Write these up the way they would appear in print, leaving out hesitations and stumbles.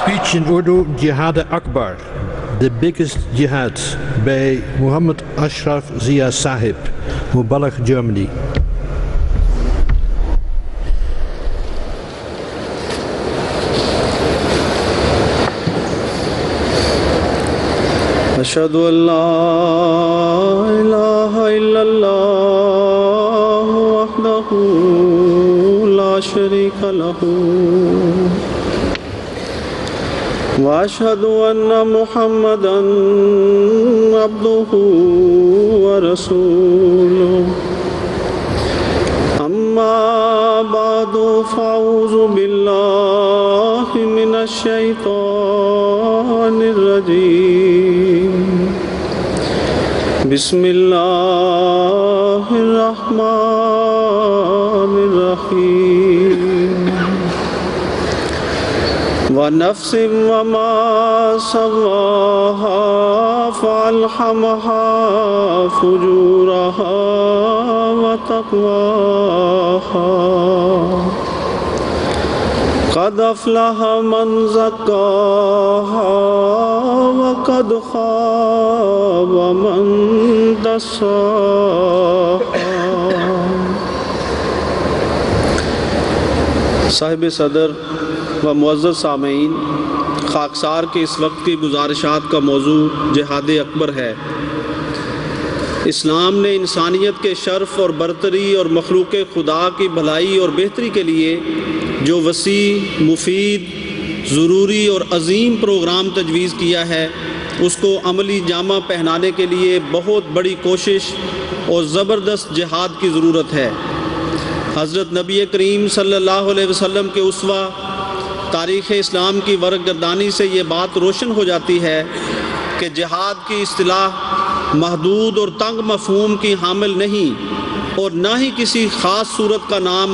Speech in Urdu, Jihad Akbar, the biggest jihad, by Muhammad Ashraf Zia Sahib, Mubarak, Germany. أشهد أن لا إله إلا الله وحده لا شريك له وأشهد أن محمدًا عبده ورسوله أما بعد فأعوذ بالله من الشيطان الرجيم بسم الله الرحمن الرحيم ونفس وما سواها فألهمها فجورها وتقواها قد أفلح من زكاها وقد خاب من دساها. صاحب صدر و معزز سامعین، خاکسار کے اس وقت کی گزارشات کا موضوع جہاد اکبر ہے. اسلام نے انسانیت کے شرف اور برتری اور مخلوق خدا کی بھلائی اور بہتری کے لیے جو وسیع، مفید، ضروری اور عظیم پروگرام تجویز کیا ہے، اس کو عملی جامہ پہنانے کے لیے بہت بڑی کوشش اور زبردست جہاد کی ضرورت ہے. حضرت نبی کریم صلی اللہ علیہ وسلم کے اسوہ تاریخ اسلام کی ورق گردانی سے یہ بات روشن ہو جاتی ہے کہ جہاد کی اصطلاح محدود اور تنگ مفہوم کی حامل نہیں اور نہ ہی کسی خاص صورت کا نام،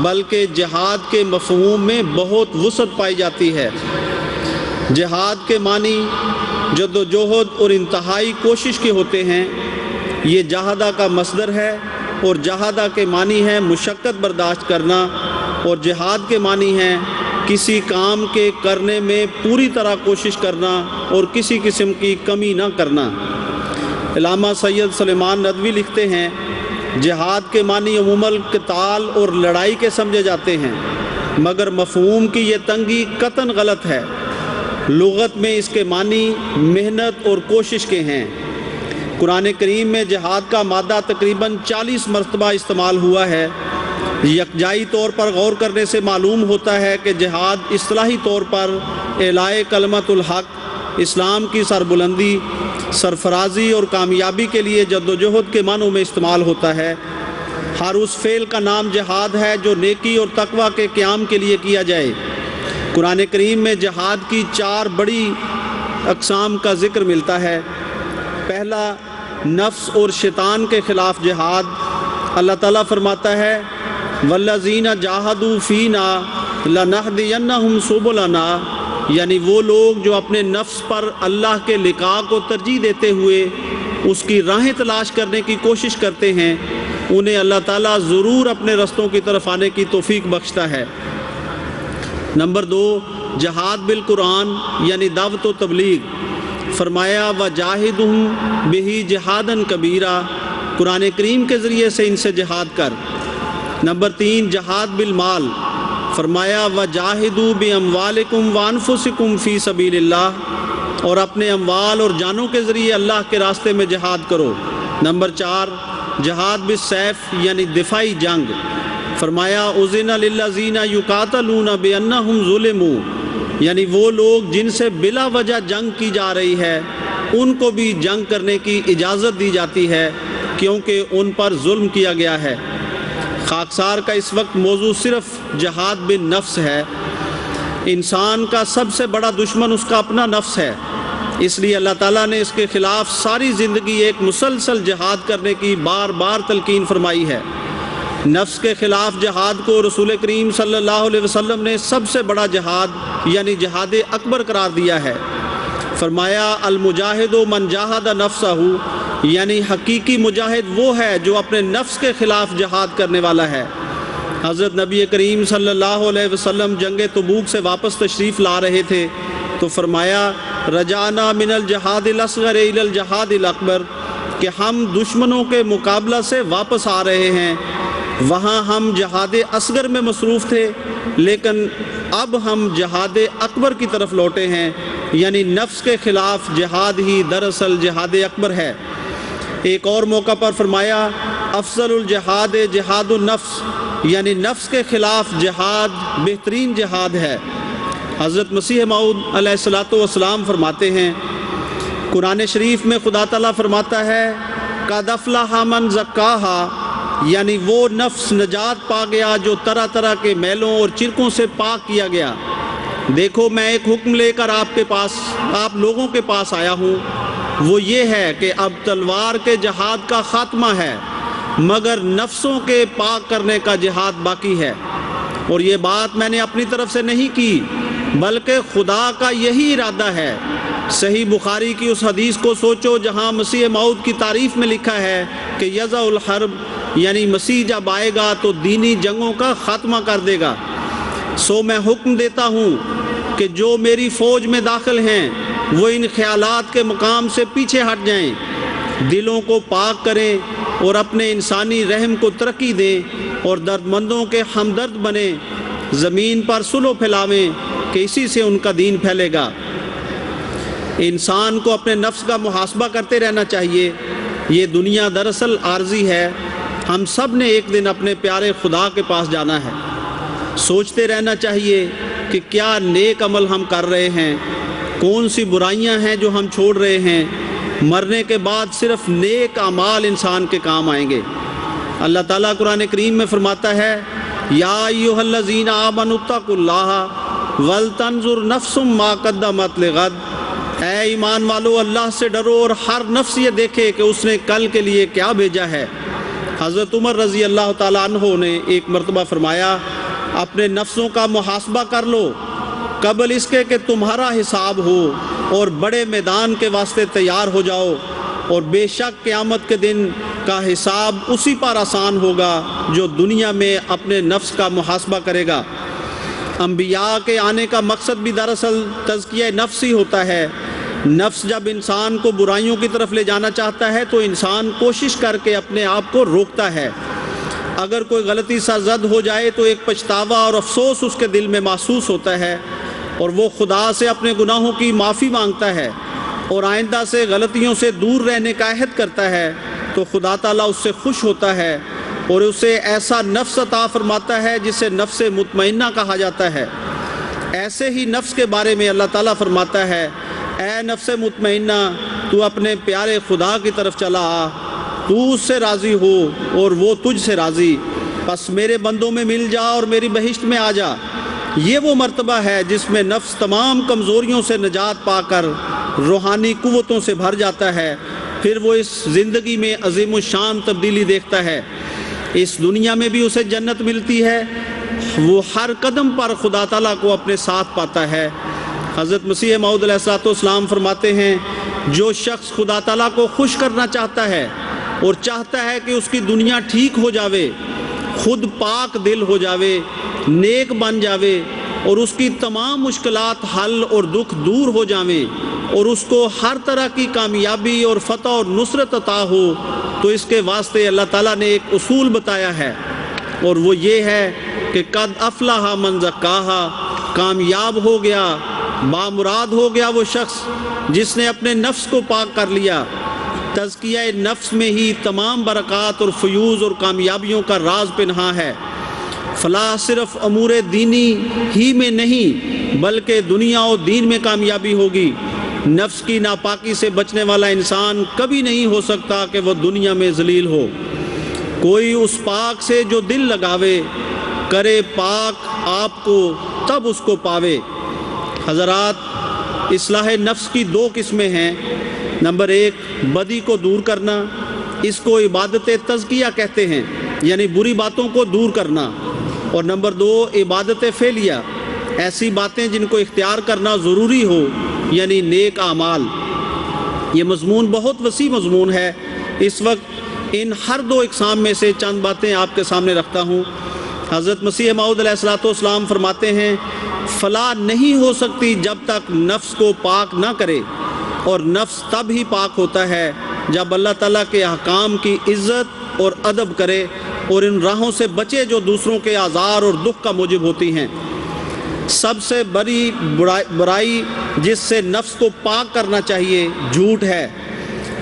بلکہ جہاد کے مفہوم میں بہت وسعت پائی جاتی ہے. جہاد کے معنی جدوجہد اور انتہائی کوشش کے ہوتے ہیں. یہ جہادہ کا مصدر ہے اور جہادہ کے معنی ہے مشقت برداشت کرنا، اور جہاد کے معنی ہے کسی کام کے کرنے میں پوری طرح کوشش کرنا اور کسی قسم کی کمی نہ کرنا. علامہ سید سلیمان ندوی لکھتے ہیں، جہاد کے معنی عموماً قتال اور لڑائی کے سمجھے جاتے ہیں، مگر مفہوم کی یہ تنگی قطعاً غلط ہے. لغت میں اس کے معنی محنت اور کوشش کے ہیں. قرآن کریم میں جہاد کا مادہ تقریباً 40 مرتبہ استعمال ہوا ہے. یکجائی طور پر غور کرنے سے معلوم ہوتا ہے کہ جہاد اصطلاحی طور پر اعلاء کلمت الحق، اسلام کی سربلندی، سرفرازی اور کامیابی کے لیے جدوجہد کے معنوں میں استعمال ہوتا ہے. ہر اس فعل کا نام جہاد ہے جو نیکی اور تقوی کے قیام کے لیے کیا جائے. قرآن کریم میں جہاد کی 4 بڑی اقسام کا ذکر ملتا ہے. پہلا، نفس اور شیطان کے خلاف جہاد. اللہ تعالیٰ فرماتا ہے، والذین جاہدوا فینا لنہدینہم سبلنا، یعنی وہ لوگ جو اپنے نفس پر اللہ کے لقاء کو ترجیح دیتے ہوئے اس کی راہیں تلاش کرنے کی کوشش کرتے ہیں، انہیں اللہ تعالیٰ ضرور اپنے رستوں کی طرف آنے کی توفیق بخشتا ہے. نمبر 2، جہاد بالقرآن یعنی دعوت و تبلیغ. فرمایا وجاہدہم بہ جہادا کبیرا، قرآن کریم کے ذریعے سے ان سے جہاد کر. نمبر 3، جہاد بالمال. فرمایا وجاہدوا باموالکم وانفسکم فی سبیل اللہ، اور اپنے اموال اور جانوں کے ذریعے اللہ کے راستے میں جہاد کرو. نمبر 4، جہاد بالسیف یعنی دفاعی جنگ. فرمایا اذن للذین یقاتلون بانہم ظلموا، یعنی وہ لوگ جن سے بلا وجہ جنگ کی جا رہی ہے ان کو بھی جنگ کرنے کی اجازت دی جاتی ہے کیونکہ ان پر ظلم کیا گیا ہے. خاکسار کا اس وقت موضوع صرف جہاد بن نفس ہے. انسان کا سب سے بڑا دشمن اس کا اپنا نفس ہے، اس لیے اللہ تعالیٰ نے اس کے خلاف ساری زندگی ایک مسلسل جہاد کرنے کی بار بار تلقین فرمائی ہے. نفس کے خلاف جہاد کو رسول کریم صلی اللہ علیہ وسلم نے سب سے بڑا جہاد یعنی جہاد اکبر قرار دیا ہے. فرمایا المجاہد من جاہد نفسہ، یعنی حقیقی مجاہد وہ ہے جو اپنے نفس کے خلاف جہاد کرنے والا ہے. حضرت نبی کریم صلی اللہ علیہ وسلم جنگ تبوک سے واپس تشریف لا رہے تھے تو فرمایا رجعنا من الجہاد الاصغر الی الجہاد الاکبر، کہ ہم دشمنوں کے مقابلہ سے واپس آ رہے ہیں۔ وہاں ہم جہاد اصغر میں مصروف تھے، لیکن اب ہم جہاد اکبر کی طرف لوٹے ہیں، یعنی نفس کے خلاف جہاد ہی دراصل جہاد اکبر ہے۔ ایک اور موقع پر فرمایا افضل الجہاد جہاد النفس، یعنی نفس کے خلاف جہاد بہترین جہاد ہے۔ حضرت مسیح موعود علیہ السلام فرماتے ہیں، قرآن شریف میں خدا تعالیٰ فرماتا ہے قد افلح من زکاہا، یعنی وہ نفس نجات پا گیا جو طرح طرح کے میلوں اور چرکوں سے پاک کیا گیا۔ دیکھو میں ایک حکم لے کر آپ لوگوں کے پاس آیا ہوں، وہ یہ ہے کہ اب تلوار کے جہاد کا خاتمہ ہے، مگر نفسوں کے پاک کرنے کا جہاد باقی ہے۔ اور یہ بات میں نے اپنی طرف سے نہیں کی، بلکہ خدا کا یہی ارادہ ہے۔ صحیح بخاری کی اس حدیث کو سوچو جہاں مسیح موعود کی تعریف میں لکھا ہے کہ یضع الحرب، یعنی مسیح جب آئے گا تو دینی جنگوں کا خاتمہ کر دے گا۔ سو میں حکم دیتا ہوں کہ جو میری فوج میں داخل ہیں وہ ان خیالات کے مقام سے پیچھے ہٹ جائیں، دلوں کو پاک کریں اور اپنے انسانی رحم کو ترقی دیں اور درد مندوں کے ہمدرد بنیں، زمین پر صلح پھیلاویں کہ اسی سے ان کا دین پھیلے گا۔ انسان کو اپنے نفس کا محاسبہ کرتے رہنا چاہیے۔ یہ دنیا دراصل عارضی ہے، ہم سب نے ایک دن اپنے پیارے خدا کے پاس جانا ہے۔ سوچتے رہنا چاہیے کہ کیا نیک عمل ہم کر رہے ہیں، کون سی برائیاں ہیں جو ہم چھوڑ رہے ہیں۔ مرنے کے بعد صرف نیک اعمال انسان کے کام آئیں گے۔ اللہ تعالیٰ قرآن کریم میں فرماتا ہے یا ایھا الذین آمنوا اتقوا اللہ ولتنظر نفس ما قدمت لغد، اے ایمان والو اللہ سے ڈرو اور ہر نفس یہ دیکھے کہ اس نے کل کے لیے کیا بھیجا ہے۔ حضرت عمر رضی اللہ تعالیٰ عنہ نے ایک مرتبہ فرمایا اپنے نفسوں کا محاسبہ کر لو قبل اس کے کہ تمہارا حساب ہو، اور بڑے میدان کے واسطے تیار ہو جاؤ، اور بے شک قیامت کے دن کا حساب اسی پر آسان ہوگا جو دنیا میں اپنے نفس کا محاسبہ کرے گا۔ انبیاء کے آنے کا مقصد بھی دراصل تزکیہ نفس ہی ہوتا ہے۔ نفس جب انسان کو برائیوں کی طرف لے جانا چاہتا ہے تو انسان کوشش کر کے اپنے آپ کو روکتا ہے۔ اگر کوئی غلطی سرزد ہو جائے تو ایک پچھتاوا اور افسوس اس کے دل میں محسوس ہوتا ہے، اور وہ خدا سے اپنے گناہوں کی معافی مانگتا ہے اور آئندہ سے غلطیوں سے دور رہنے کا عہد کرتا ہے، تو خدا تعالیٰ اس سے خوش ہوتا ہے اور اسے ایسا نفس عطا فرماتا ہے جسے نفس مطمئنہ کہا جاتا ہے۔ ایسے ہی نفس کے بارے میں اللہ تعالیٰ فرماتا ہے اے نفس مطمئنہ تو اپنے پیارے خدا کی طرف چلا آ، تو اس سے راضی ہو اور وہ تجھ سے راضی، پس میرے بندوں میں مل جا اور میری بہشت میں آ جا۔ یہ وہ مرتبہ ہے جس میں نفس تمام کمزوریوں سے نجات پا کر روحانی قوتوں سے بھر جاتا ہے، پھر وہ اس زندگی میں عظیم الشان تبدیلی دیکھتا ہے۔ اس دنیا میں بھی اسے جنت ملتی ہے، وہ ہر قدم پر خدا تعالیٰ کو اپنے ساتھ پاتا ہے۔ حضرت مسیح موعود علیہ السلام فرماتے ہیں جو شخص خدا تعالیٰ کو خوش کرنا چاہتا ہے اور چاہتا ہے کہ اس کی دنیا ٹھیک ہو جاوے، خود پاک دل ہو جاوے، نیک بن جاوے اور اس کی تمام مشکلات حل اور دکھ دور ہو جاویں اور اس کو ہر طرح کی کامیابی اور فتح اور نصرت عطا ہو، تو اس کے واسطے اللہ تعالیٰ نے ایک اصول بتایا ہے، اور وہ یہ ہے کہ قد افلح من زکاہا، کامیاب ہو گیا، بامراد ہو گیا وہ شخص جس نے اپنے نفس کو پاک کر لیا۔ تزکیہ نفس میں ہی تمام برکات اور فیوز اور کامیابیوں کا راز پنہاں ہے۔ فلاح صرف امور دینی ہی میں نہیں بلکہ دنیا و دین میں کامیابی ہوگی۔ نفس کی ناپاکی سے بچنے والا انسان کبھی نہیں ہو سکتا کہ وہ دنیا میں ذلیل ہو۔ کوئی اس پاک سے جو دل لگاوے، کرے پاک آپ کو تب اس کو پاوے۔ حضرات، اصلاح نفس کی دو قسمیں ہیں۔ نمبر 1 بدی کو دور کرنا، اس کو عبادت تزکیہ کہتے ہیں، یعنی بری باتوں کو دور کرنا۔ اور نمبر 2 عبادت فعلیہ، ایسی باتیں جن کو اختیار کرنا ضروری ہو، یعنی نیک اعمال۔ یہ مضمون بہت وسیع مضمون ہے، اس وقت ان ہر دو اقسام میں سے چند باتیں آپ کے سامنے رکھتا ہوں۔ حضرت مسیح موعود علیہ الصلوۃ والسلام فرماتے ہیں فلاح نہیں ہو سکتی جب تک نفس کو پاک نہ کرے، اور نفس تب ہی پاک ہوتا ہے جب اللہ تعالیٰ کے احکام کی عزت اور ادب کرے اور ان راہوں سے بچے جو دوسروں کے آزار اور دکھ کا موجب ہوتی ہیں۔ سب سے بڑی برائی جس سے نفس کو پاک کرنا چاہیے جھوٹ ہے۔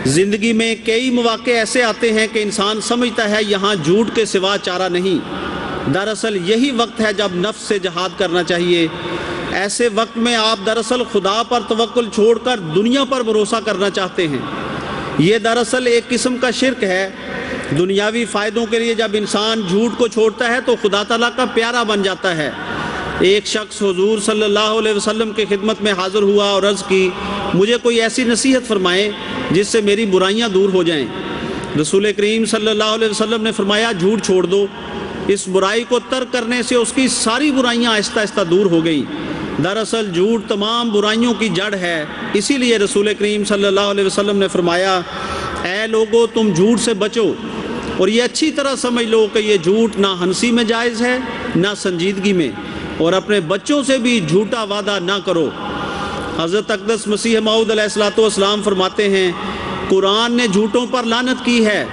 زندگی میں کئی مواقع ایسے آتے ہیں کہ انسان سمجھتا ہے یہاں جھوٹ کے سوا چارہ نہیں، دراصل یہی وقت ہے جب نفس سے جہاد کرنا چاہیے۔ ایسے وقت میں آپ دراصل خدا پر توکل چھوڑ کر دنیا پر بھروسہ کرنا چاہتے ہیں۔ یہ دراصل ایک قسم کا شرک ہے۔ دنیاوی فائدوں کے لیے جب انسان جھوٹ کو چھوڑتا ہے تو خدا تعالیٰ کا پیارا بن جاتا ہے۔ ایک شخص حضور صلی اللہ علیہ وسلم کی خدمت میں حاضر ہوا اور عرض کی مجھے کوئی ایسی نصیحت فرمائیں جس سے میری برائیاں دور ہو جائیں۔ رسول کریم صلی اللہ علیہ وسلم نے فرمایا جھوٹ چھوڑ دو۔ اس برائی کو ترک کرنے سے اس کی ساری برائیاں آہستہ آہستہ دور ہو گئیں۔ دراصل جھوٹ تمام برائیوں کی جڑ ہے، اسی لیے رسول کریم صلی اللہ علیہ وسلم نے فرمایا اے لوگو تم جھوٹ سے بچو، اور یہ اچھی طرح سمجھ لو کہ یہ جھوٹ نہ ہنسی میں جائز ہے نہ سنجیدگی میں، اور اپنے بچوں سے بھی جھوٹا وعدہ نہ کرو۔ حضرت اقدس مسیح موعود علیہ الصلوۃ والسلام فرماتے ہیں قرآن نے جھوٹوں پر لعنت کی ہے،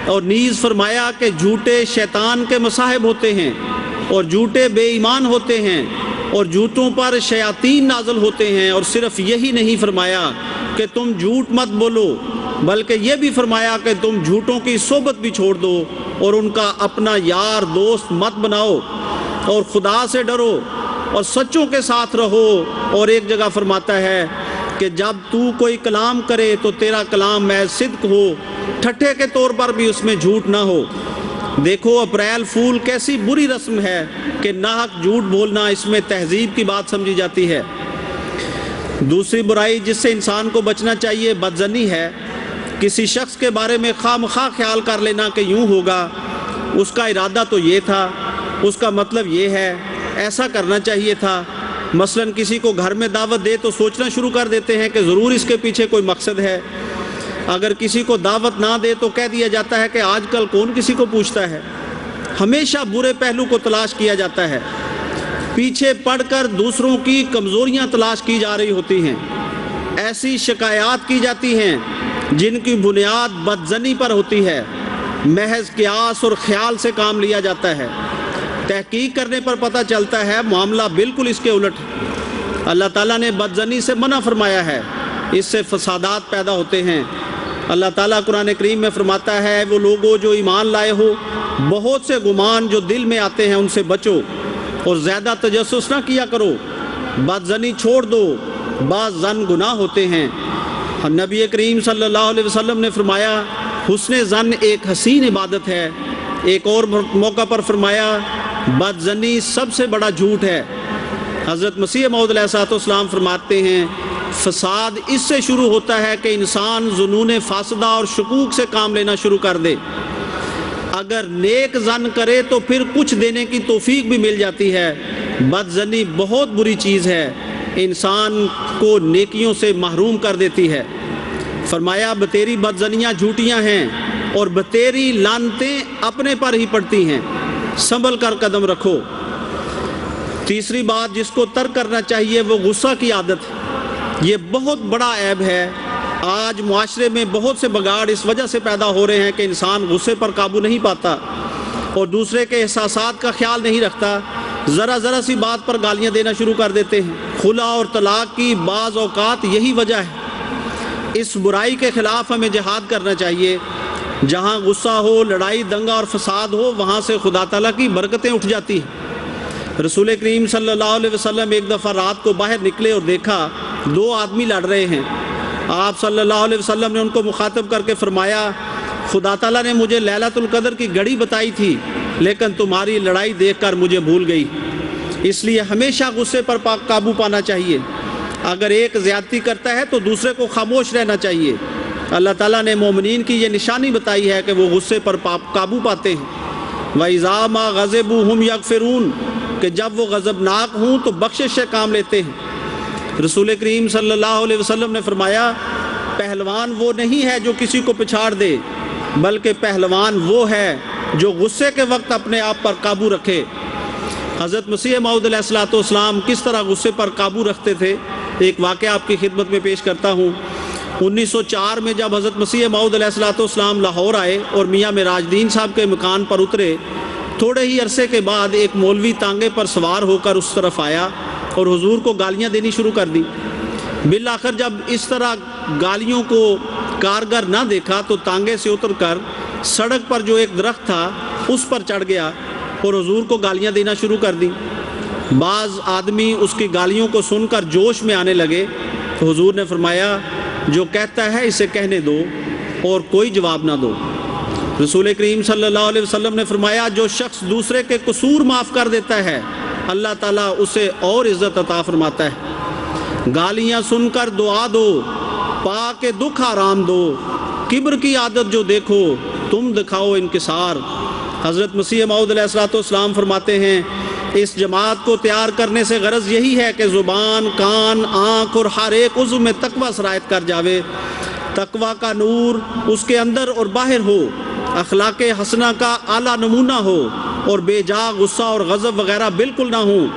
اور نیز فرمایا کہ جھوٹے شیطان کے مصاحب ہوتے ہیں، اور جھوٹے بے ایمان ہوتے ہیں، اور جھوٹوں پر شیاطین نازل ہوتے ہیں۔ اور صرف یہی نہیں فرمایا کہ تم جھوٹ مت بولو، بلکہ یہ بھی فرمایا کہ تم جھوٹوں کی صحبت بھی چھوڑ دو اور ان کا اپنا یار دوست مت بناؤ، اور خدا سے ڈرو اور سچوں کے ساتھ رہو۔ اور ایک جگہ فرماتا ہے کہ جب تو کوئی کلام کرے تو تیرا کلام محض صدق ہو، ٹھٹھے کے طور پر بھی اس میں جھوٹ نہ ہو۔ دیکھو اپریل فول کیسی بری رسم ہے کہ ناحق جھوٹ بولنا اس میں تہذیب کی بات سمجھی جاتی ہے۔ دوسری برائی جس سے انسان کو بچنا چاہیے بدظنی ہے۔ کسی شخص کے بارے میں خواہ مخواہ خیال کر لینا کہ یوں ہوگا، اس کا ارادہ تو یہ تھا، اس کا مطلب یہ ہے، ایسا کرنا چاہیے تھا۔ مثلا کسی کو گھر میں دعوت دے تو سوچنا شروع کر دیتے ہیں کہ ضرور اس کے پیچھے کوئی مقصد ہے۔ اگر کسی کو دعوت نہ دے تو کہہ دیا جاتا ہے کہ آج کل کون کسی کو پوچھتا ہے۔ ہمیشہ برے پہلو کو تلاش کیا جاتا ہے، پیچھے پڑ کر دوسروں کی کمزوریاں تلاش کی جا رہی ہوتی ہیں، ایسی شکایات کی جاتی ہیں جن کی بنیاد بدظنی پر ہوتی ہے، محض قیاس اور خیال سے کام لیا جاتا ہے۔ تحقیق کرنے پر پتہ چلتا ہے معاملہ بالکل اس کے الٹ۔ اللہ تعالیٰ نے بدظنی سے منع فرمایا ہے، اس سے فسادات پیدا ہوتے ہیں۔ اللہ تعالیٰ قرآن کریم میں فرماتا ہے وہ لوگوں جو ایمان لائے ہو بہت سے گمان جو دل میں آتے ہیں ان سے بچو، اور زیادہ تجسس نہ کیا کرو، بدظنی چھوڑ دو، بعض ظن گناہ ہوتے ہیں۔ نبی کریم صلی اللہ علیہ وسلم نے فرمایا حسن ظن ایک حسین عبادت ہے۔ ایک اور موقع پر فرمایا بدظنی سب سے بڑا جھوٹ ہے۔ حضرت مسیح موعود علیہ الصلوۃ والسلام فرماتے ہیں فساد اس سے شروع ہوتا ہے کہ انسان ظنون فاسدہ اور شکوک سے کام لینا شروع کر دے۔ اگر نیک ظن کرے تو پھر کچھ دینے کی توفیق بھی مل جاتی ہے۔ بدظنی بہت بری چیز ہے، انسان کو نیکیوں سے محروم کر دیتی ہے۔ فرمایا بتیری بدظنیاں جھوٹیاں ہیں اور بتیری لعنتیں اپنے پر ہی پڑتی ہیں، سنبھل کر قدم رکھو۔ تیسری بات جس کو ترک کرنا چاہیے وہ غصہ کی عادت ہے۔ یہ بہت بڑا عیب ہے۔ آج معاشرے میں بہت سے بگاڑ اس وجہ سے پیدا ہو رہے ہیں کہ انسان غصے پر قابو نہیں پاتا اور دوسرے کے احساسات کا خیال نہیں رکھتا، ذرا سی بات پر گالیاں دینا شروع کر دیتے ہیں۔ خلا اور طلاق کی بعض اوقات یہی وجہ ہے۔ اس برائی کے خلاف ہمیں جہاد کرنا چاہیے۔ جہاں غصہ ہو، لڑائی دنگا اور فساد ہو، وہاں سے خدا تعالیٰ کی برکتیں اٹھ جاتی ہیں۔ رسول کریم صلی اللہ علیہ وسلم ایک دفعہ رات کو باہر نکلے اور دیکھا 2 آدمی لڑ رہے ہیں۔ آپ صلی اللہ علیہ وسلم نے ان کو مخاطب کر کے فرمایا خدا تعالیٰ نے مجھے لیلۃ القدر کی گھڑی بتائی تھی، لیکن تمہاری لڑائی دیکھ کر مجھے بھول گئی۔ اس لیے ہمیشہ غصے پر قابو پانا چاہیے۔ اگر ایک زیادتی کرتا ہے تو دوسرے کو خاموش رہنا چاہیے۔ اللہ تعالیٰ نے مومنین کی یہ نشانی بتائی ہے کہ وہ غصے پر قابو پاتے ہیں۔ وَإِذَا مَا غَضِبُوا هُمْ يَغْفِرُونَ، کہ جب وہ غضبناک ہوں تو بخشش سے کام لیتے ہیں۔ رسول کریم صلی اللہ علیہ وسلم نے فرمایا پہلوان وہ نہیں ہے جو کسی کو پچھاڑ دے، بلکہ پہلوان وہ ہے جو غصے کے وقت اپنے آپ پر قابو رکھے۔ حضرت مسیح موعود علیہ الصلوۃ والسلام کس طرح غصے پر قابو رکھتے تھے، ایک واقعہ آپ کی خدمت میں پیش کرتا ہوں۔ 1904 میں جب حضرت مسیح موعود علیہ الصلوۃ والسلام لاہور آئے اور میاں معراج الدین صاحب کے مکان پر اترے، تھوڑے ہی عرصے کے بعد ایک مولوی تانگے پر سوار ہو کر اس طرف آیا اور حضور کو گالیاں دینی شروع کر دی۔ بالآخر جب اس طرح گالیوں کو کارگر نہ دیکھا تو تانگے سے اتر کر سڑک پر جو ایک درخت تھا اس پر چڑھ گیا اور حضور کو گالیاں دینا شروع کر دی۔ بعض آدمی اس کی گالیوں کو سن کر جوش میں آنے لگے تو حضور نے فرمایا، جو کہتا ہے اسے کہنے دو اور کوئی جواب نہ دو۔ رسول کریم صلی اللہ علیہ وسلم نے فرمایا، جو شخص دوسرے کے قصور معاف کر دیتا ہے اللہ تعالیٰ اسے اور عزت عطا فرماتا ہے۔ گالیاں سن کر دعا دو، پا کے دکھ آرام دو، کبر کی عادت جو دیکھو تم دکھاؤ انکسار۔ حضرت مسیح موعود علیہ الصلوۃ والسلام فرماتے ہیں، اس جماعت کو تیار کرنے سے غرض یہی ہے کہ زبان، کان، آنکھ اور ہر ایک عضو میں تقویٰ سرایت کر جاوے، تقویٰ کا نور اس کے اندر اور باہر ہو، اخلاق حسنہ کا اعلیٰ نمونہ ہو اور بے جا غصہ اور غضب وغیرہ بالکل نہ ہوں۔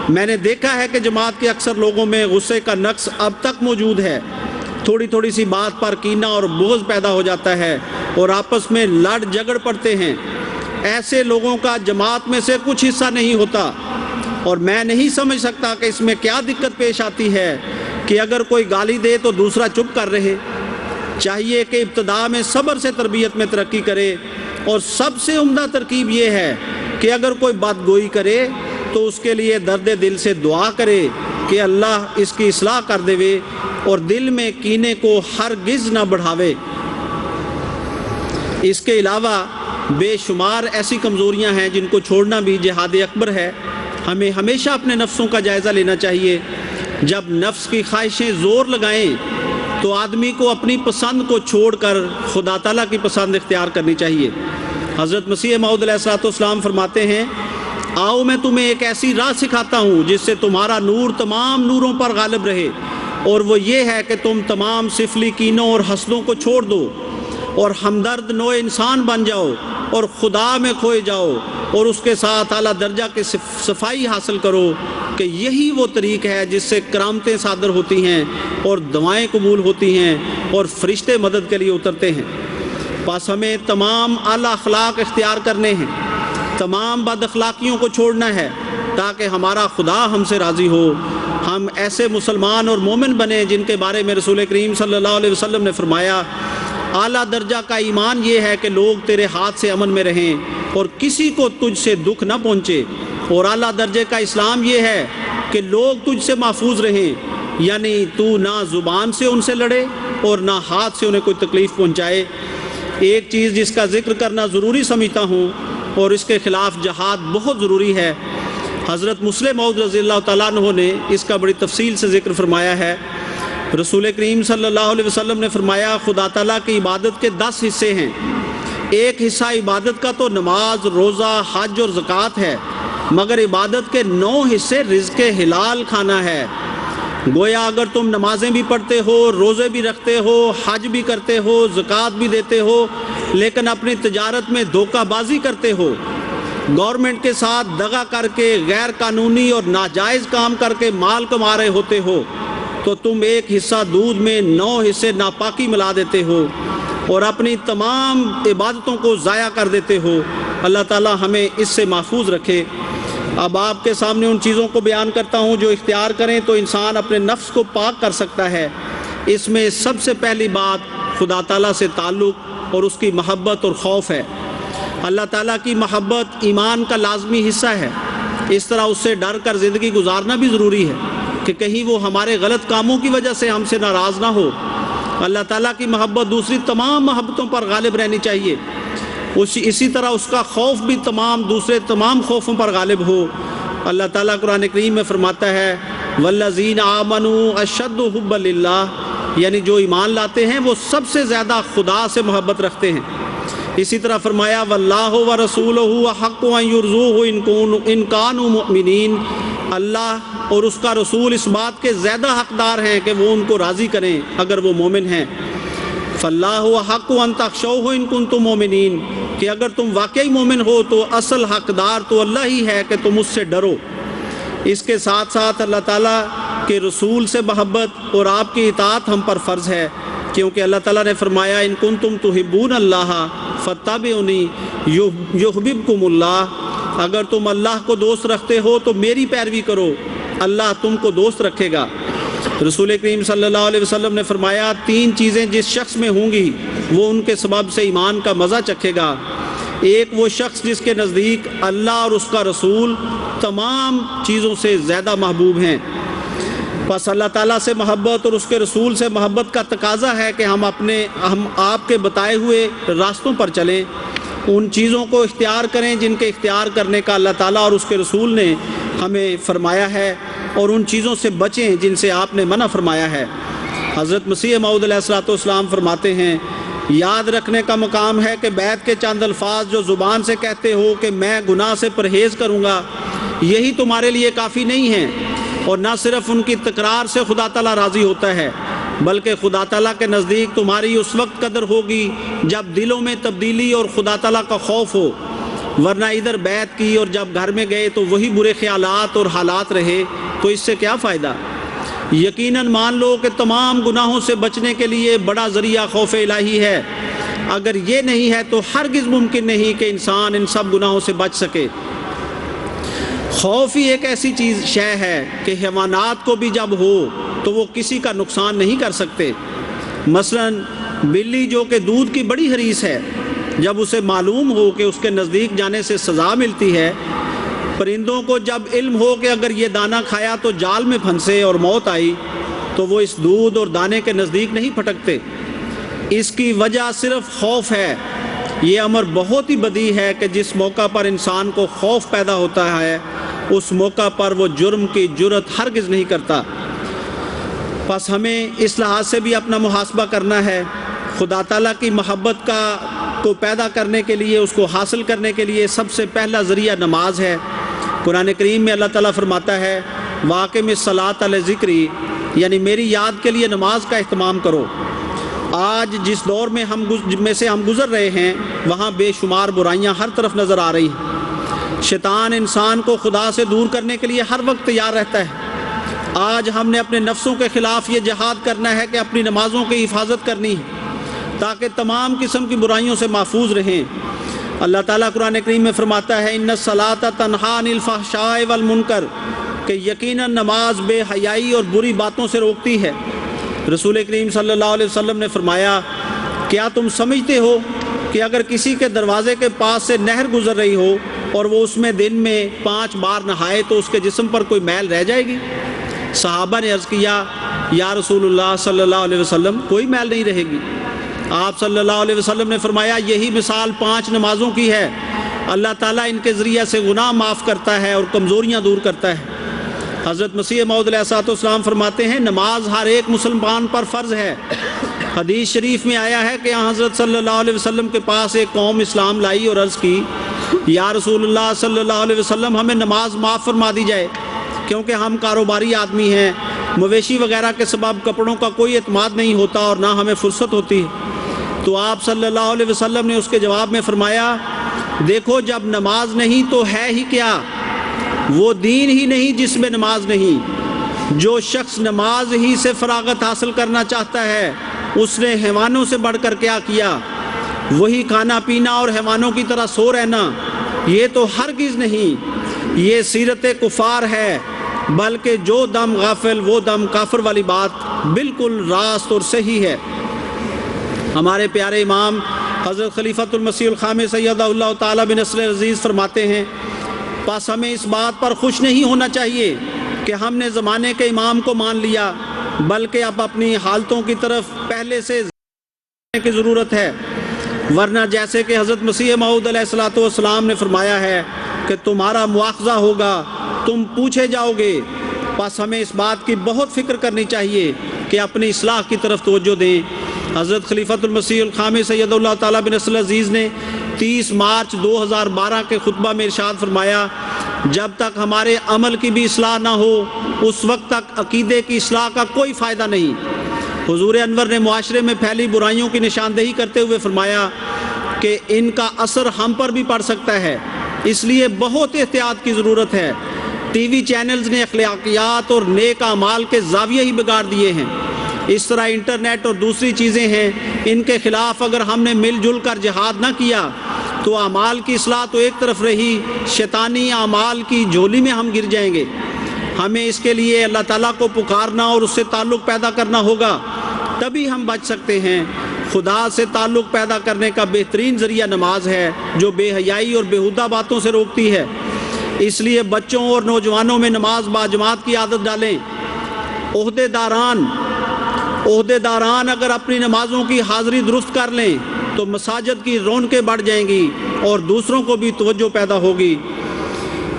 میں نے دیکھا ہے کہ جماعت کے اکثر لوگوں میں غصے کا نقص اب تک موجود ہے، تھوڑی تھوڑی سی بات پر کینہ اور بغض پیدا ہو جاتا ہے اور آپس میں لڑ جھگڑ پڑتے ہیں۔ ایسے لوگوں کا جماعت میں سے کچھ حصہ نہیں ہوتا، اور میں نہیں سمجھ سکتا کہ اس میں کیا دقت پیش آتی ہے کہ اگر کوئی گالی دے تو دوسرا چپ کر رہے۔ چاہیے کہ ابتدا میں صبر سے تربیت میں ترقی کرے، اور سب سے عمدہ ترکیب یہ ہے کہ اگر کوئی بات گوئی کرے تو اس کے لیے درد دل سے دعا کرے کہ اللہ اس کی اصلاح کر دے اور دل میں کینے کو ہرگز نہ بڑھاوے۔ اس کے علاوہ بے شمار ایسی کمزوریاں ہیں جن کو چھوڑنا بھی جہاد اکبر ہے۔ ہمیں ہمیشہ اپنے نفسوں کا جائزہ لینا چاہیے۔ جب نفس کی خواہشیں زور لگائیں تو آدمی کو اپنی پسند کو چھوڑ کر خدا تعالیٰ کی پسند اختیار کرنی چاہیے۔ حضرت مسیح موعود علیہ الصلوۃ والسلام فرماتے ہیں، آؤ میں تمہیں ایک ایسی راہ سکھاتا ہوں جس سے تمہارا نور تمام نوروں پر غالب رہے، اور وہ یہ ہے کہ تم تمام سفلی کینوں اور حسدوں کو چھوڑ دو اور ہمدرد نوع انسان بن جاؤ اور خدا میں کھوئے جاؤ اور اس کے ساتھ اعلیٰ درجہ کی صفائی حاصل کرو، کہ یہی وہ طریق ہے جس سے کرامتیں صادر ہوتی ہیں اور دعائیں قبول ہوتی ہیں اور فرشتے مدد کے لیے اترتے ہیں۔ پس ہمیں تمام اعلیٰ اخلاق اختیار کرنے ہیں، تمام بد اخلاقیوں کو چھوڑنا ہے تاکہ ہمارا خدا ہم سے راضی ہو۔ ہم ایسے مسلمان اور مومن بنیں جن کے بارے میں رسول کریم صلی اللہ علیہ وسلم نے فرمایا، اعلیٰ درجہ کا ایمان یہ ہے کہ لوگ تیرے ہاتھ سے امن میں رہیں اور کسی کو تجھ سے دکھ نہ پہنچے، اور اعلیٰ درجے کا اسلام یہ ہے کہ لوگ تجھ سے محفوظ رہیں، یعنی تو نہ زبان سے ان سے لڑے اور نہ ہاتھ سے انہیں کوئی تکلیف پہنچائے۔ ایک چیز جس کا ذکر کرنا ضروری سمجھتا ہوں اور اس کے خلاف جہاد بہت ضروری ہے، حضرت مسلم موعود رضی اللہ تعالیٰ عنہ نے اس کا بڑی تفصیل سے ذکر فرمایا ہے۔ رسول کریم صلی اللہ علیہ وسلم نے فرمایا، خدا تعالیٰ کی عبادت کے 10 حصے ہیں، ایک حصہ عبادت کا تو نماز، روزہ، حج اور زکوٰۃ ہے، مگر عبادت کے 9 حصے رزق حلال کھانا ہے۔ گویا اگر تم نمازیں بھی پڑھتے ہو، روزے بھی رکھتے ہو، حج بھی کرتے ہو، زکوٰۃ بھی دیتے ہو، لیکن اپنی تجارت میں دھوکہ بازی کرتے ہو، گورنمنٹ کے ساتھ دغا کر کے غیر قانونی اور ناجائز کام کر کے مال کما رہے ہوتے ہو، تو تم ایک حصہ دودھ میں 9 حصے ناپاکی ملا دیتے ہو اور اپنی تمام عبادتوں کو ضائع کر دیتے ہو۔ اللہ تعالیٰ ہمیں اس سے محفوظ رکھے۔ اب آپ کے سامنے ان چیزوں کو بیان کرتا ہوں جو اختیار کریں تو انسان اپنے نفس کو پاک کر سکتا ہے۔ اس میں سب سے پہلی بات خدا تعالیٰ سے تعلق اور اس کی محبت اور خوف ہے۔ اللہ تعالیٰ کی محبت ایمان کا لازمی حصہ ہے، اس طرح اس سے ڈر کر زندگی گزارنا بھی ضروری ہے کہ کہیں وہ ہمارے غلط کاموں کی وجہ سے ہم سے ناراض نہ ہو۔ اللہ تعالیٰ کی محبت دوسری تمام محبتوں پر غالب رہنی چاہیے، اسی طرح اس کا خوف بھی دوسرے تمام خوفوں پر غالب ہو۔ اللہ تعالیٰ قرآن کریم میں فرماتا ہے، والذین آمنوا اشد حبا للہ، یعنی جو ایمان لاتے ہیں وہ سب سے زیادہ خدا سے محبت رکھتے ہیں۔ اسی طرح فرمایا، واللہ ورسولہ احق ان یرضوہ ان کانوا مؤمنین، اللہ اور اس کا رسول اس بات کے زیادہ حقدار ہیں کہ وہ ان کو راضی کریں اگر وہ مومن ہیں۔ فاللہ احق ان تخشوہ ان کنتم مومنین، کہ اگر تم واقعی مومن ہو تو اصل حقدار تو اللہ ہی ہے کہ تم اس سے ڈرو۔ اس کے ساتھ ساتھ اللہ تعالیٰ کے رسول سے محبت اور آپ کی اطاعت ہم پر فرض ہے، کیونکہ اللہ تعالیٰ نے فرمایا ان کنتم تحبون اللہ فاتبعونی یحببکم اللہ، اگر تم اللہ کو دوست رکھتے ہو تو میری پیروی کرو، اللہ تم کو دوست رکھے گا۔ رسول کریم صلی اللہ علیہ وسلم نے فرمایا 3 چیزیں جس شخص میں ہوں گی وہ ان کے سبب سے ایمان کا مزہ چکھے گا۔ ایک وہ شخص جس کے نزدیک اللہ اور اس کا رسول تمام چیزوں سے زیادہ محبوب ہیں۔ بس اللہ تعالیٰ سے محبت اور اس کے رسول سے محبت کا تقاضا ہے کہ ہم آپ کے بتائے ہوئے راستوں پر چلیں، ان چیزوں کو اختیار کریں جن کے اختیار کرنے کا اللہ تعالیٰ اور اس کے رسول نے ہمیں فرمایا ہے، اور ان چیزوں سے بچیں جن سے آپ نے منع فرمایا ہے۔ حضرت مسیح موعود علیہ الصلوۃ والسلام فرماتے ہیں یاد رکھنے کا مقام ہے کہ بیعت کے چند الفاظ جو زبان سے کہتے ہو کہ میں گناہ سے پرہیز کروں گا، یہی تمہارے لیے کافی نہیں ہیں، اور نہ صرف ان کی تکرار سے خدا تعالیٰ راضی ہوتا ہے بلکہ خدا تعالیٰ کے نزدیک تمہاری اس وقت قدر ہوگی جب دلوں میں تبدیلی اور خدا تعالیٰ کا خوف ہو، ورنہ ادھر بیعت کی اور جب گھر میں گئے تو وہی برے خیالات اور حالات رہے تو اس سے کیا فائدہ۔ یقیناً مان لو کہ تمام گناہوں سے بچنے کے لیے بڑا ذریعہ خوف الہی ہے، اگر یہ نہیں ہے تو ہرگز ممکن نہیں کہ انسان ان سب گناہوں سے بچ سکے۔ خوف ہی ایک ایسی شے ہے کہ حیوانات کو بھی جب ہو تو وہ کسی کا نقصان نہیں کر سکتے۔ مثلاً بلی جو کہ دودھ کی بڑی حریص ہے، جب اسے معلوم ہو کہ اس کے نزدیک جانے سے سزا ملتی ہے، پرندوں کو جب علم ہو کہ اگر یہ دانہ کھایا تو جال میں پھنسے اور موت آئی تو وہ اس دودھ اور دانے کے نزدیک نہیں پھٹکتے۔ اس کی وجہ صرف خوف ہے۔ یہ امر بہت ہی بدی ہے کہ جس موقع پر انسان کو خوف پیدا ہوتا ہے اس موقع پر وہ جرم کی جرات ہرگز نہیں کرتا۔ پس ہمیں اس لحاظ سے بھی اپنا محاسبہ کرنا ہے۔ خدا تعالیٰ کی محبت کو پیدا کرنے کے لیے، اس کو حاصل کرنے کے لیے سب سے پہلا ذریعہ نماز ہے۔ قرآن کریم میں اللہ تعالیٰ فرماتا ہے واقم الصلاۃ لذکری، یعنی میری یاد کے لیے نماز کا اہتمام کرو۔ آج جس دور میں ہم گزر رہے ہیں وہاں بے شمار برائیاں ہر طرف نظر آ رہی ہیں۔ شیطان انسان کو خدا سے دور کرنے کے لیے ہر وقت تیار رہتا ہے۔ آج ہم نے اپنے نفسوں کے خلاف یہ جہاد کرنا ہے کہ اپنی نمازوں کی حفاظت کرنی ہے تاکہ تمام قسم کی برائیوں سے محفوظ رہیں۔ اللہ تعالیٰ قرآن کریم میں فرماتا ہے ان الصلاۃ تنہی عن الفحشاء والمنکر، کہ یقیناً نماز بے حیائی اور بری باتوں سے روکتی ہے۔ رسول کریم صلی اللہ علیہ وسلم نے فرمایا کیا تم سمجھتے ہو کہ اگر کسی کے دروازے کے پاس سے نہر گزر رہی ہو اور وہ اس میں دن میں 5 بار نہائے تو اس کے جسم پر کوئی میل رہ جائے گی؟ صحابہ نے عرض کیا یا رسول اللہ صلی اللہ علیہ وسلم کوئی میل نہیں رہے گی۔ آپ صلی اللہ علیہ وسلم نے فرمایا یہی مثال 5 نمازوں کی ہے، اللہ تعالیٰ ان کے ذریعے سے گناہ معاف کرتا ہے اور کمزوریاں دور کرتا ہے۔ حضرت مسیح موعود علیہ الصلوۃ والسلام فرماتے ہیں نماز ہر ایک مسلمان پر فرض ہے۔ حدیث شریف میں آیا ہے کہ حضرت صلی اللہ علیہ وسلم کے پاس ایک قوم اسلام لائی اور عرض کی یا رسول اللہ صلی اللہ علیہ وسلم ہمیں نماز معاف فرما دی جائے، کیونکہ ہم کاروباری آدمی ہیں، مویشی وغیرہ کے سبب کپڑوں کا کوئی اعتماد نہیں ہوتا اور نہ ہمیں فرصت ہوتی ہے۔ تو آپ صلی اللہ علیہ وسلم نے اس کے جواب میں فرمایا دیکھو جب نماز نہیں تو ہے ہی کیا، وہ دین ہی نہیں جس میں نماز نہیں۔ جو شخص نماز ہی سے فراغت حاصل کرنا چاہتا ہے اس نے حیوانوں سے بڑھ کر کیا کیا، وہی کھانا پینا اور حیوانوں کی طرح سو رہنا، یہ تو ہرگز نہیں، یہ سیرت کفار ہے، بلکہ جو دم غافل وہ دم کافر والی بات بالکل راست اور صحیح ہے۔ ہمارے پیارے امام حضرت خلیفۃ المسیح الخامس سیدہ اللہ تعالیٰ بن نصر عزیز فرماتے ہیں پس ہمیں اس بات پر خوش نہیں ہونا چاہیے کہ ہم نے زمانے کے امام کو مان لیا، بلکہ اب اپنی حالتوں کی طرف پہلے سے جانے کی ضرورت ہے، ورنہ جیسے کہ حضرت مسیح موعود علیہ الصلوۃ والسلام نے فرمایا ہے کہ تمہارا مواخذہ ہوگا، تم پوچھے جاؤ گے۔ پس ہمیں اس بات کی بہت فکر کرنی چاہیے کہ اپنی اصلاح کی طرف توجہ دیں۔ حضرت خلیفۃ المسیح الخامس سید اللہ تعالیٰ بن نصر عزیز نے 30 مارچ 2012 کے خطبہ میں ارشاد فرمایا جب تک ہمارے عمل کی بھی اصلاح نہ ہو اس وقت تک عقیدے کی اصلاح کا کوئی فائدہ نہیں۔ حضور انور نے معاشرے میں پھیلی برائیوں کی نشاندہی کرتے ہوئے فرمایا کہ ان کا اثر ہم پر بھی پڑ سکتا ہے، اس لیے بہت احتیاط کی ضرورت ہے۔ ٹی وی چینلز نے اخلاقیات اور نیک اعمال کے زاویے ہی بگاڑ دیے ہیں۔ اس طرح انٹرنیٹ اور دوسری چیزیں ہیں، ان کے خلاف اگر ہم نے مل جل کر جہاد نہ کیا تو اعمال کی اصلاح تو ایک طرف رہی، شیطانی اعمال کی جھولی میں ہم گر جائیں گے۔ ہمیں اس کے لیے اللہ تعالیٰ کو پکارنا اور اس سے تعلق پیدا کرنا ہوگا، تبھی ہم بچ سکتے ہیں۔ خدا سے تعلق پیدا کرنے کا بہترین ذریعہ نماز ہے، جو بے حیائی اور بیہودہ باتوں سے روکتی ہے۔ اس لیے بچوں اور نوجوانوں میں نماز باجماعت کی عادت ڈالیں۔ عہدیداران اگر اپنی نمازوں کی حاضری درست کر لیں تو مساجد کی رونقیں بڑھ جائیں گی اور دوسروں کو بھی توجہ پیدا ہوگی۔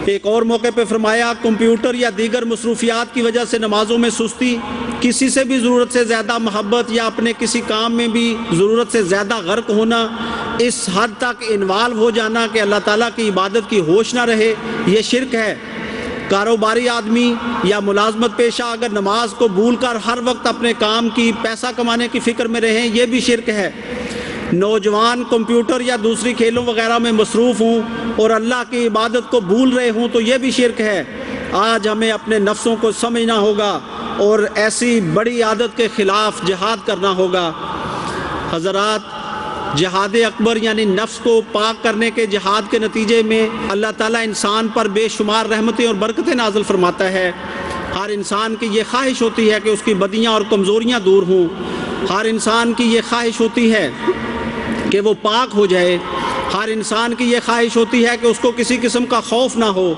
ایک اور موقع پہ فرمایا، کمپیوٹر یا دیگر مصروفیات کی وجہ سے نمازوں میں سستی، کسی سے بھی ضرورت سے زیادہ محبت یا اپنے کسی کام میں بھی ضرورت سے زیادہ غرق ہونا، اس حد تک انوالو ہو جانا کہ اللہ تعالیٰ کی عبادت کی ہوش نہ رہے، یہ شرک ہے۔ کاروباری آدمی یا ملازمت پیشہ اگر نماز کو بھول کر ہر وقت اپنے کام کی، پیسہ کمانے کی فکر میں رہیں، یہ بھی شرک ہے۔ نوجوان کمپیوٹر یا دوسری کھیلوں وغیرہ میں مصروف ہوں اور اللہ کی عبادت کو بھول رہے ہوں تو یہ بھی شرک ہے۔ آج ہمیں اپنے نفسوں کو سمجھنا ہوگا اور ایسی بڑی عادت کے خلاف جہاد کرنا ہوگا۔ حضرات، جہاد اکبر یعنی نفس کو پاک کرنے کے جہاد کے نتیجے میں اللہ تعالیٰ انسان پر بے شمار رحمتیں اور برکتیں نازل فرماتا ہے۔ ہر انسان کی یہ خواہش ہوتی ہے کہ اس کی بدیاں اور کمزوریاں دور ہوں۔ ہر انسان کی یہ خواہش ہوتی ہے کہ وہ پاک ہو جائے۔ ہر انسان کی یہ خواہش ہوتی ہے کہ اس کو کسی قسم کا خوف نہ ہو۔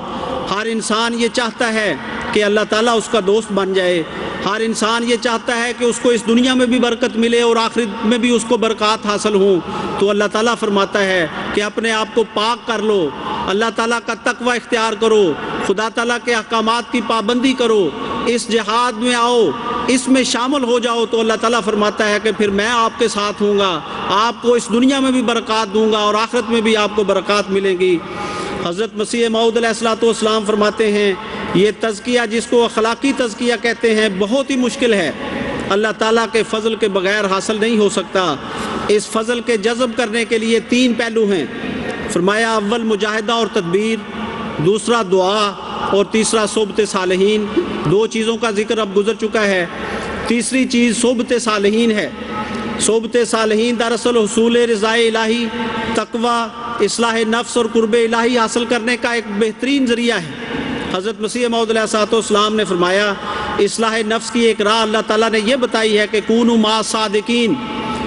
ہر انسان یہ چاہتا ہے کہ اللہ تعالیٰ اس کا دوست بن جائے۔ ہر انسان یہ چاہتا ہے کہ اس کو اس دنیا میں بھی برکت ملے اور آخرت میں بھی اس کو برکات حاصل ہوں۔ تو اللہ تعالیٰ فرماتا ہے کہ اپنے آپ کو پاک کر لو، اللہ تعالیٰ کا تقوی اختیار کرو، خدا تعالیٰ کے احکامات کی پابندی کرو، اس جہاد میں آؤ، اس میں شامل ہو جاؤ، تو اللہ تعالیٰ فرماتا ہے کہ پھر میں آپ کے ساتھ ہوں گا، آپ کو اس دنیا میں بھی برکات دوں گا اور آخرت میں بھی آپ کو برکات ملیں گی۔ حضرت مسیح موعود علیہ السلام فرماتے ہیں، یہ تزکیہ جس کو اخلاقی تزکیہ کہتے ہیں بہت ہی مشکل ہے، اللہ تعالیٰ کے فضل کے بغیر حاصل نہیں ہو سکتا۔ اس فضل کے جذب کرنے کے لیے 3 پہلو ہیں۔ فرمایا، اول مجاہدہ اور تدبیر، دوسرا دعا اور تیسرا صحبت صالحین۔ 2 چیزوں کا ذکر اب گزر چکا ہے، تیسری چیز صحبت صالحین ہے۔ صحبت صالحین دراصل حصول رضا الہی، تقوی، اصلاح نفس اور قرب الہی حاصل کرنے کا ایک بہترین ذریعہ ہے۔ حضرت مسیح موعود علیہ السلام نے فرمایا، اصلاح نفس کی ایک راہ اللہ تعالیٰ نے یہ بتائی ہے کہ کونوا مع صادقین،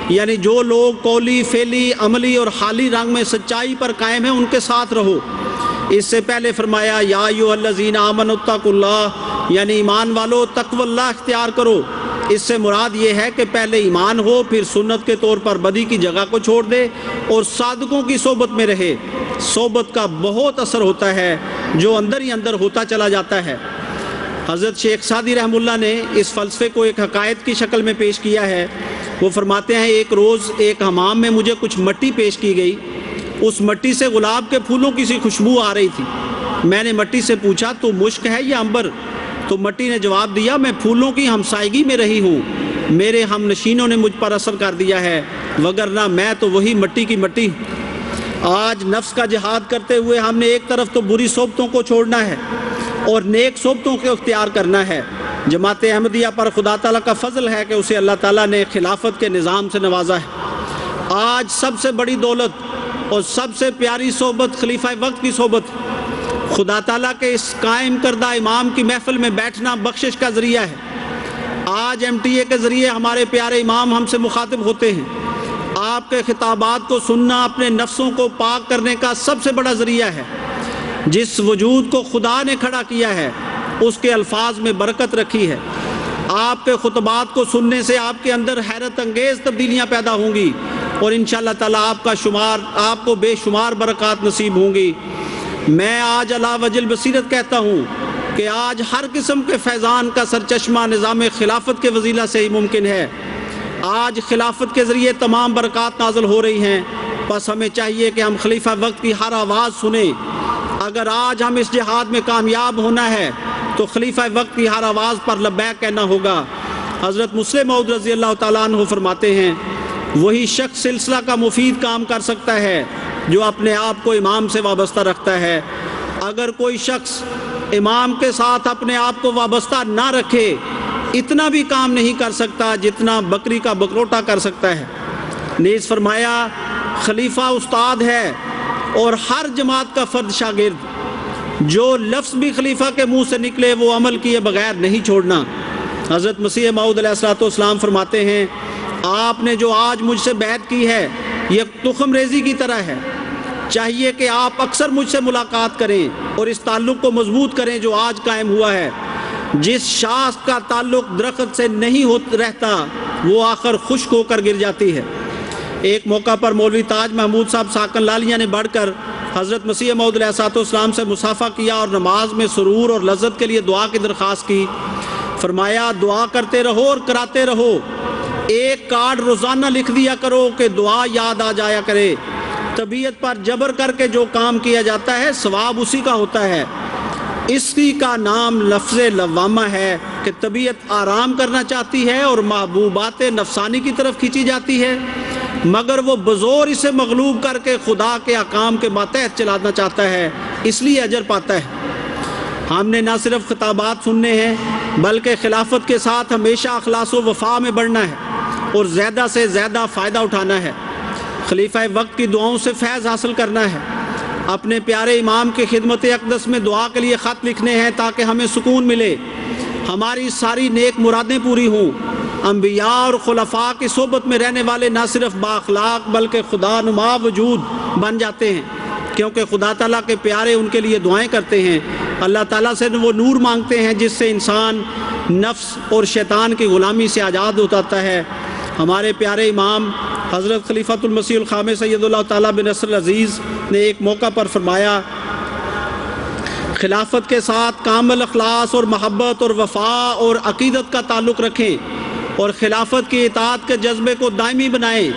یعنی جو لوگ قولی، فعلی، عملی اور حالی رنگ میں سچائی پر قائم ہیں ان کے ساتھ رہو۔ اس سے پہلے فرمایا، یا ایھا الذین آمنوا اتقوا اللہ، یعنی ایمان والو تقوی اللہ اختیار کرو۔ اس سے مراد یہ ہے کہ پہلے ایمان ہو، پھر سنت کے طور پر بدی کی جگہ کو چھوڑ دے اور صادقوں کی صحبت میں رہے۔ صحبت کا بہت اثر ہوتا ہے جو اندر ہی اندر ہوتا چلا جاتا ہے۔ حضرت شیخ سعدی رحمہ اللہ نے اس فلسفے کو ایک حقائق کی شکل میں پیش کیا ہے۔ وہ فرماتے ہیں، ایک روز ایک حمام میں مجھے کچھ مٹی پیش کی گئی، اس مٹی سے گلاب کے پھولوں کی سی خوشبو آ رہی تھی۔ میں نے مٹی سے پوچھا، تو مشک ہے یا عنبر؟ تو مٹی نے جواب دیا، میں پھولوں کی ہمسائیگی میں رہی ہوں، میرے ہم نشینوں نے مجھ پر اثر کر دیا ہے، وگرنہ میں تو وہی مٹی کی مٹی۔ آج نفس کا جہاد کرتے ہوئے ہم نے ایک طرف تو بری صحبتوں کو چھوڑنا ہے اور نیک صحبتوں کو اختیار کرنا ہے۔ جماعت احمدیہ پر خدا تعالیٰ کا فضل ہے کہ اسے اللہ تعالیٰ نے خلافت کے نظام سے نوازا ہے۔ آج سب سے بڑی دولت اور سب سے پیاری صحبت خلیفہ وقت کی صحبت۔ خدا تعالیٰ کے اس قائم کردہ امام کی محفل میں بیٹھنا بخشش کا ذریعہ ہے۔ آج MTA کے ذریعے ہمارے پیارے امام ہم سے مخاطب ہوتے ہیں۔ آپ کے خطابات کو سننا اپنے نفسوں کو پاک کرنے کا سب سے بڑا ذریعہ ہے۔ جس وجود کو خدا نے کھڑا کیا ہے اس کے الفاظ میں برکت رکھی ہے۔ آپ کے خطبات کو سننے سے آپ کے اندر حیرت انگیز تبدیلیاں پیدا ہوں گی اور انشاءاللہ تعالیٰ آپ کو بے شمار برکات نصیب ہوں گی۔ میں آج علی وجہ البصیرت کہتا ہوں کہ آج ہر قسم کے فیضان کا سرچشمہ نظام خلافت کے وسیلہ سے ہی ممکن ہے۔ آج خلافت کے ذریعے تمام برکات نازل ہو رہی ہیں، بس ہمیں چاہیے کہ ہم خلیفہ وقت کی ہر آواز سنیں۔ اگر آج ہم اس جہاد میں کامیاب ہونا ہے تو خلیفہ وقت کی ہر آواز پر لبیک کہنا ہوگا۔ حضرت مسلم موعود رضی اللہ تعالیٰ عنہ فرماتے ہیں وہی شخص سلسلہ کا مفید کام کر سکتا ہے جو اپنے آپ کو امام سے وابستہ رکھتا ہے۔ اگر کوئی شخص امام کے ساتھ اپنے آپ کو وابستہ نہ رکھے اتنا بھی کام نہیں کر سکتا جتنا بکری کا بکروٹا کر سکتا ہے۔ نیز فرمایا خلیفہ استاد ہے اور ہر جماعت کا فرد شاگرد، جو لفظ بھی خلیفہ کے منہ سے نکلے وہ عمل کیے بغیر نہیں چھوڑنا۔ حضرت مسیح موعود علیہ الصلوۃ والسلام فرماتے ہیں آپ نے جو آج مجھ سے بیعت کی ہے یہ تخم ریزی کی طرح ہے، چاہیے کہ آپ اکثر مجھ سے ملاقات کریں اور اس تعلق کو مضبوط کریں جو آج قائم ہوا ہے۔ جس شاخ کا تعلق درخت سے نہیں رہتا وہ آخر خشک ہو کر گر جاتی ہے۔ ایک موقع پر مولوی تاج محمود صاحب ساکن لالیہ نے بڑھ کر حضرت مسیح موعود علیہ الصلوۃ والسلام سے مصافحہ کیا اور نماز میں سرور اور لذت کے لیے دعا کی درخواست کی۔ فرمایا دعا کرتے رہو اور کراتے رہو، ایک کارڈ روزانہ لکھ دیا کرو کہ دعا یاد آ جایا کرے۔ طبیعت پر جبر کر کے جو کام کیا جاتا ہے ثواب اسی کا ہوتا ہے۔ اسی کا نام لفظ لوامہ ہے کہ طبیعت آرام کرنا چاہتی ہے اور محبوبات نفسانی کی طرف کھینچی جاتی ہے، مگر وہ بزور اسے مغلوب کر کے خدا کے احکام کے ماتحت چلانا چاہتا ہے، اس لیے اجر پاتا ہے۔ ہم نے نہ صرف خطابات سننے ہیں بلکہ خلافت کے ساتھ ہمیشہ اخلاص و وفا میں بڑھنا ہے اور زیادہ سے زیادہ فائدہ اٹھانا ہے۔ خلیفہ وقت کی دعاؤں سے فیض حاصل کرنا ہے۔ اپنے پیارے امام کی خدمت اقدس میں دعا کے لیے خط لکھنے ہیں تاکہ ہمیں سکون ملے، ہماری ساری نیک مرادیں پوری ہوں۔ انبیاء اور خلفاء کی صحبت میں رہنے والے نہ صرف بااخلاق بلکہ خدا نما وجود بن جاتے ہیں، کیونکہ خدا تعالیٰ کے پیارے ان کے لیے دعائیں کرتے ہیں۔ اللہ تعالیٰ سے وہ نور مانگتے ہیں جس سے انسان نفس اور شیطان کی غلامی سے آزاد ہوتا ہے۔ ہمارے پیارے امام حضرت خلیفۃ المسیح الخامس سید اللہ تعالیٰ بن نصر العزیز نے ایک موقع پر فرمایا خلافت کے ساتھ کامل اخلاص اور محبت اور وفا اور عقیدت کا تعلق رکھیں اور خلافت کی اطاعت کے جذبے کو دائمی بنائیں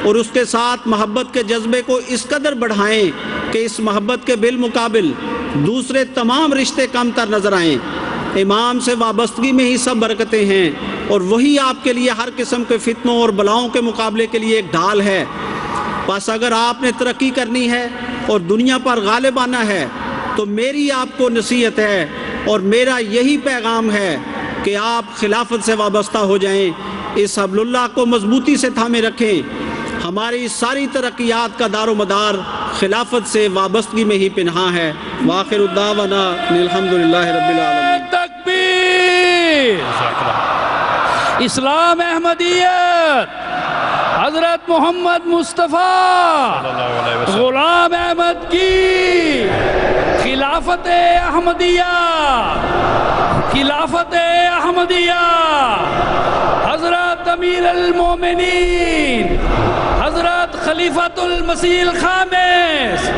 اور اس کے ساتھ محبت کے جذبے کو اس قدر بڑھائیں کہ اس محبت کے بالمقابل دوسرے تمام رشتے کم تر نظر آئیں۔ امام سے وابستگی میں ہی سب برکتیں ہیں اور وہی آپ کے لیے ہر قسم کے فتنوں اور بلاؤں کے مقابلے کے لیے ایک ڈھال ہے۔ بس اگر آپ نے ترقی کرنی ہے اور دنیا پر غالب آنا ہے تو میری آپ کو نصیحت ہے اور میرا یہی پیغام ہے کہ آپ خلافت سے وابستہ ہو جائیں، اس حبل اللہ کو مضبوطی سے تھامے رکھیں۔ ہماری ساری ترقیات کا دار و مدار خلافت سے وابستگی میں ہی پنہاں ہے۔ وآخر الدعوانا الحمدللہ رب العالمین۔ تکبیر! اسلام احمدیت حضرت محمد مصطفیٰ غلام احمد کی خلافت احمدیہ، خلافت احمدیہ، حضرت امیر المومنین حضرت خلیفۃ المسیح الخامس